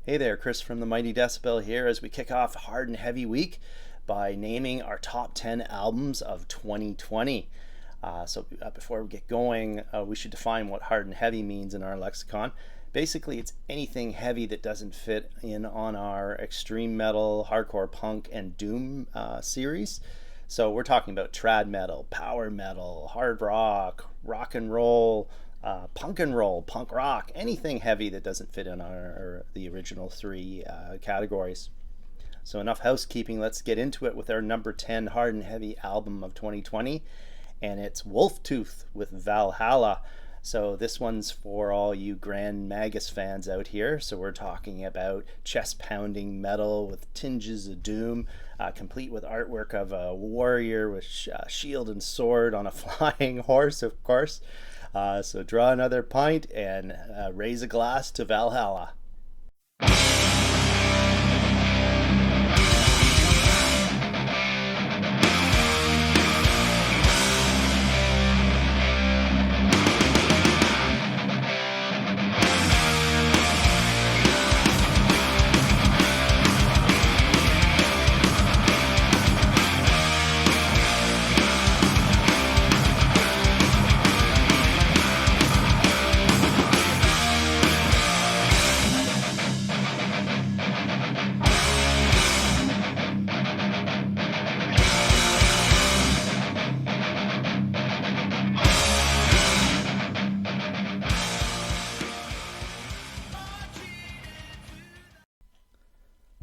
Hey there, Chris from the Mighty Decibel here as we kick off Hard and Heavy Week by naming our top 10 albums of 2020. Before we get going, we should define what hard and heavy means in our lexicon. Basically, it's anything heavy that doesn't fit in on our extreme metal, hardcore punk, and doom series. So we're talking about trad metal, power metal, hard rock, rock and roll, punk and roll, punk rock, anything heavy that doesn't fit in the original three categories. So enough housekeeping, let's get into it with our number 10 hard and heavy album of 2020, and it's WOLFTOOTH with Valhalla. So this one's for all you Grand Magus fans out here. So we're talking about chest-pounding metal with tinges of doom, complete with artwork of a warrior with shield and sword on a flying horse, of course. So draw another pint and raise a glass to Valhalla.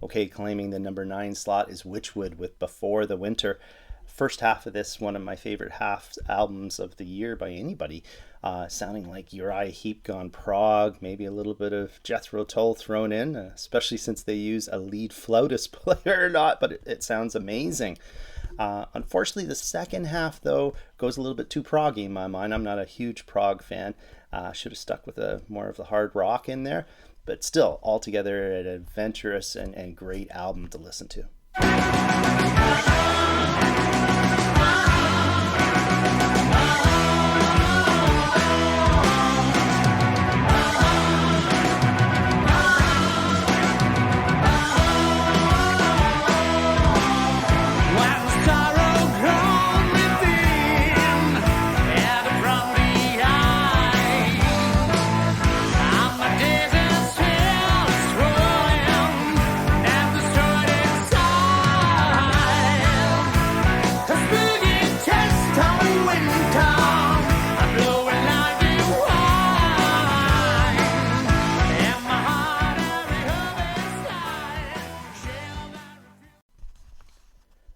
Okay, claiming the number 9 slot is WITCHWOOD with Before the Winter. First half of this, one of my favorite albums of the year by anybody. Sounding like Uriah Heep gone Prague, maybe a little bit of Jethro Tull thrown in, especially since they use a lead flautist, believe it or not, but it sounds amazing. Unfortunately, the second half, though, goes a little bit too proggy in my mind. I'm not a huge prog fan. Should have stuck with more of the hard rock in there. But still, altogether, an adventurous and great album to listen to.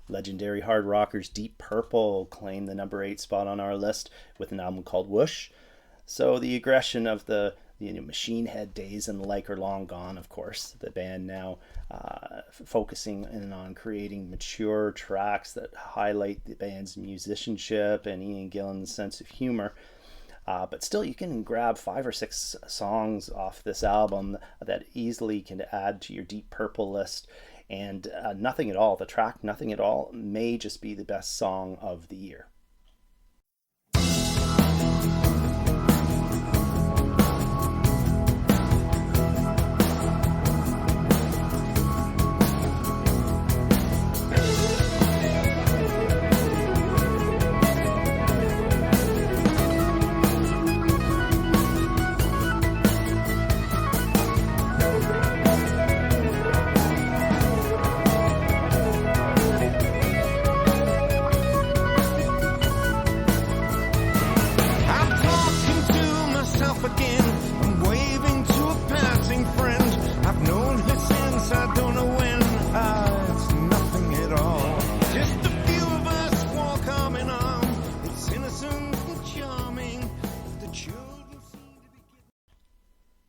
Legendary hard rockers Deep Purple claim the number 8 spot on our list with an album called Whoosh. So the aggression of the Machine Head days and the like are long gone, of course. The band now focusing in on creating mature tracks that highlight the band's musicianship and Ian Gillan's sense of humor. But still, you can grab 5 or 6 songs off this album that easily can add to your Deep Purple list. And Nothing at All, the track Nothing at All, may just be the best song of the year.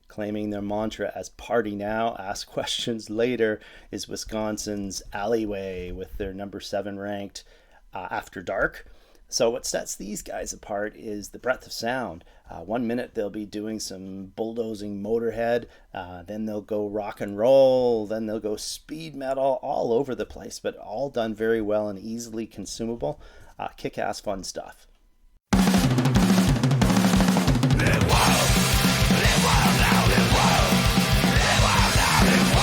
Claiming their mantra as party now, ask questions later, is Wisconsin's ALLEYWAY with their number 7 ranked After Dark. So what sets these guys apart is the breadth of sound. 1 minute they'll be doing some bulldozing Motorhead, then they'll go rock and roll, then they'll go speed metal, all over the place, but all done very well and easily consumable. Kick-ass fun stuff. Live wild now, live wild. Live wild now, live wild.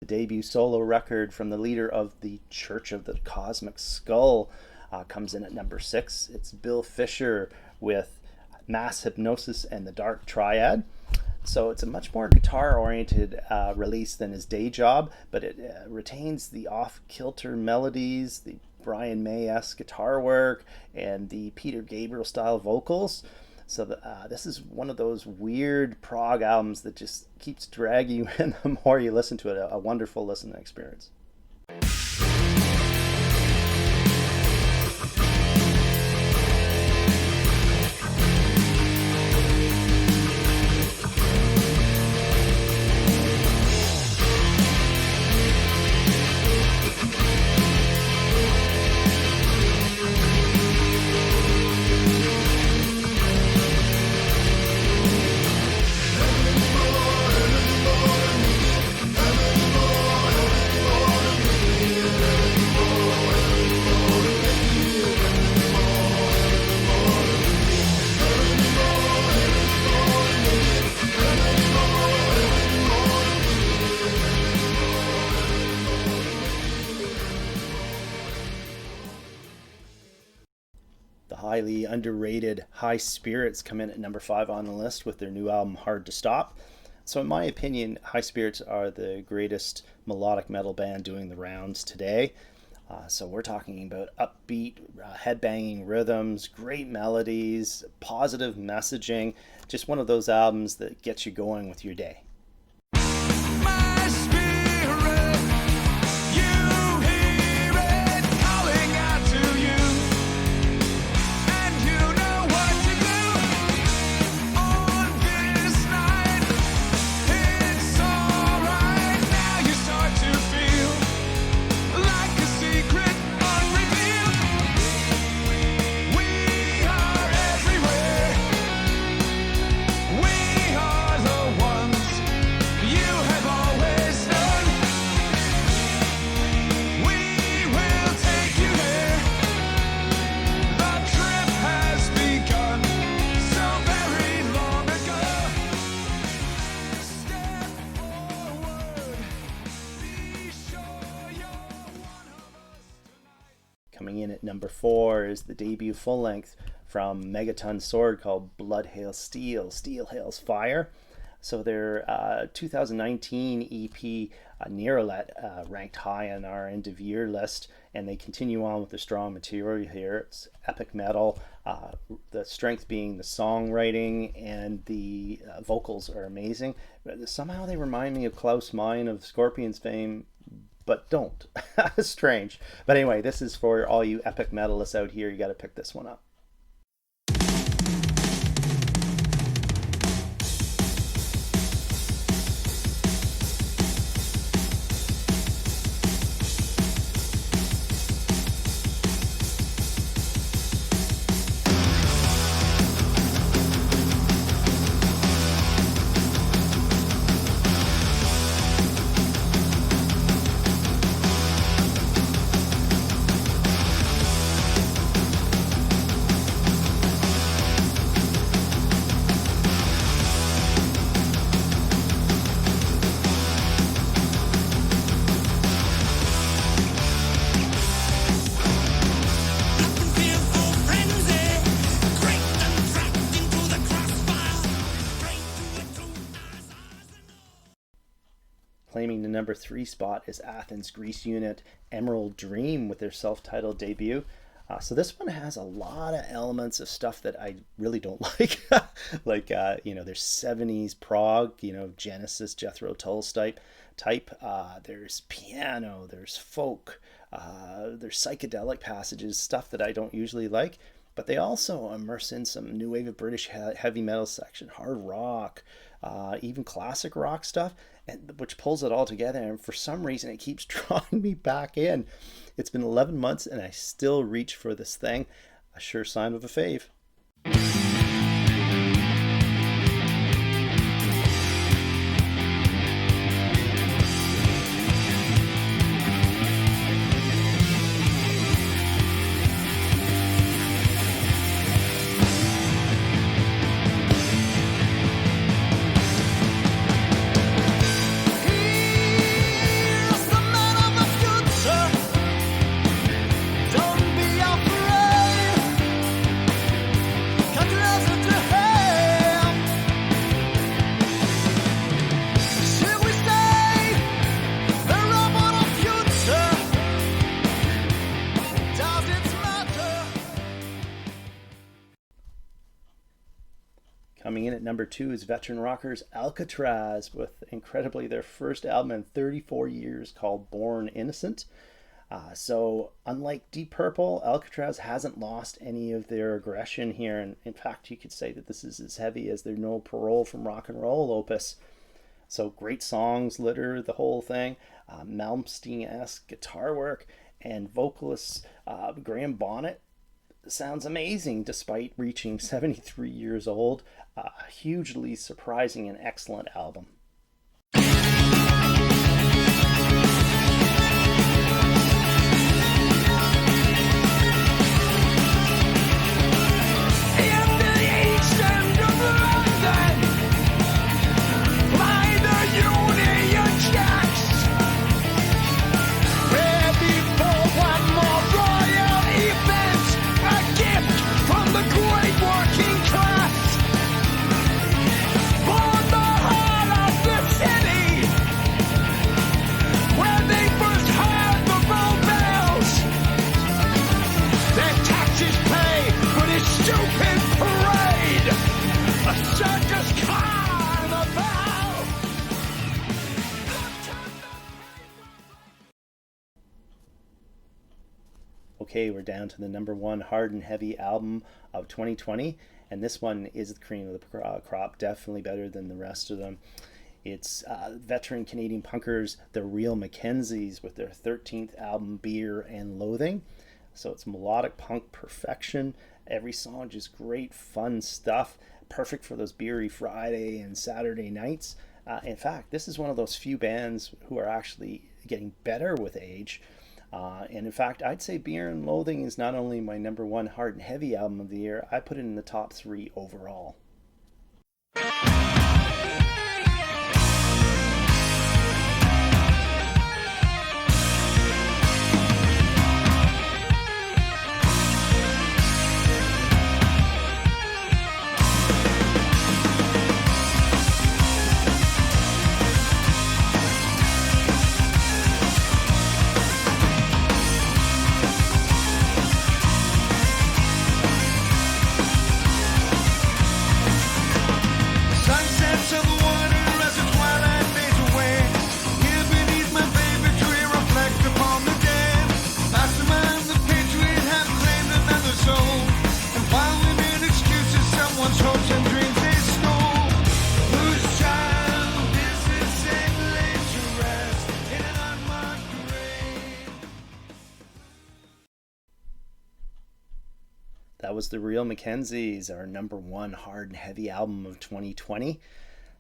The debut solo record from the leader of the Church of the Cosmic Skull comes in at number 6. It's Bill Fisher with Mass Hypnosis and the Dark Triad. So it's a much more guitar-oriented release than his day job, but it retains the off-kilter melodies, the Brian May-esque guitar work, and the Peter Gabriel-style vocals. So this is one of those weird prog albums that just keeps dragging you in the more you listen to it. A wonderful listening experience. Highly underrated High Spirits come in at number 5 on the list with their new album Hard to Stop. So in my opinion, High Spirits are the greatest melodic metal band doing the rounds today. So we're talking about upbeat, headbanging rhythms, great melodies, positive messaging, just one of those albums that gets you going with your day. Coming in at number 4 is the debut full-length from Megaton Sword called Blood Hails Steel, Steel Hails Fire. So their 2019 EP Nerolet ranked high on our end of year list, and they continue on with the strong material here. It's epic metal, the strength being the songwriting, and the vocals are amazing. Somehow they remind me of Klaus Meine of Scorpions fame, but don't. Strange. But anyway, this is for all you epic metalists out here. You got to pick this one up. Claiming the number 3 spot is Athens Unit Emerald Dream with their self-titled debut. So this one has a lot of elements of stuff that I really don't like. Like, there's 70s prog, Genesis, Jethro Tull's type. There's piano, there's folk, there's psychedelic passages, stuff that I don't usually like. But they also immerse in some new wave of British heavy metal section, hard rock, even classic rock stuff, which pulls it all together. And for some reason, it keeps drawing me back in. It's been 11 months, and I still reach for this thing. A sure sign of a fave. number 2 is veteran rockers Alcatrazz with incredibly their first album in 34 years called Born Innocent. So unlike Deep Purple, Alcatrazz hasn't lost any of their aggression here, and in fact you could say that this is as heavy as their No Parole from Rock and Roll opus. So great songs litter the whole thing, Malmsteen-esque guitar work, and vocalist Graham Bonnet sounds amazing despite reaching 73 years old. A hugely surprising and excellent album. Okay, we're down to the number 1 hard and heavy album of 2020, and this one is the cream of the crop, definitely better than the rest of them. It's veteran Canadian punkers, the Real McKenzies, with their 13th album, Beer and Loathing. So it's melodic punk perfection. Every song just great, fun stuff, perfect for those beery Friday and Saturday nights. In fact, this is one of those few bands who are actually getting better with age. And in fact, I'd say Beer and Loathing is not only my number 1 hard and heavy album of the year, I put it in the top 3 overall. That was the Real McKenzies, our number 1 hard and heavy album of 2020.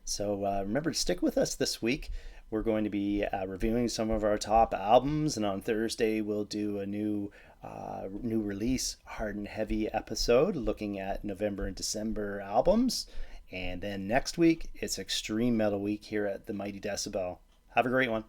So remember to stick with us this week. We're going to be reviewing some of our top albums, and on Thursday we'll do a new release hard and heavy episode looking at November and December albums. And then next week it's Extreme Metal Week here at the Mighty Decibel. Have a great one.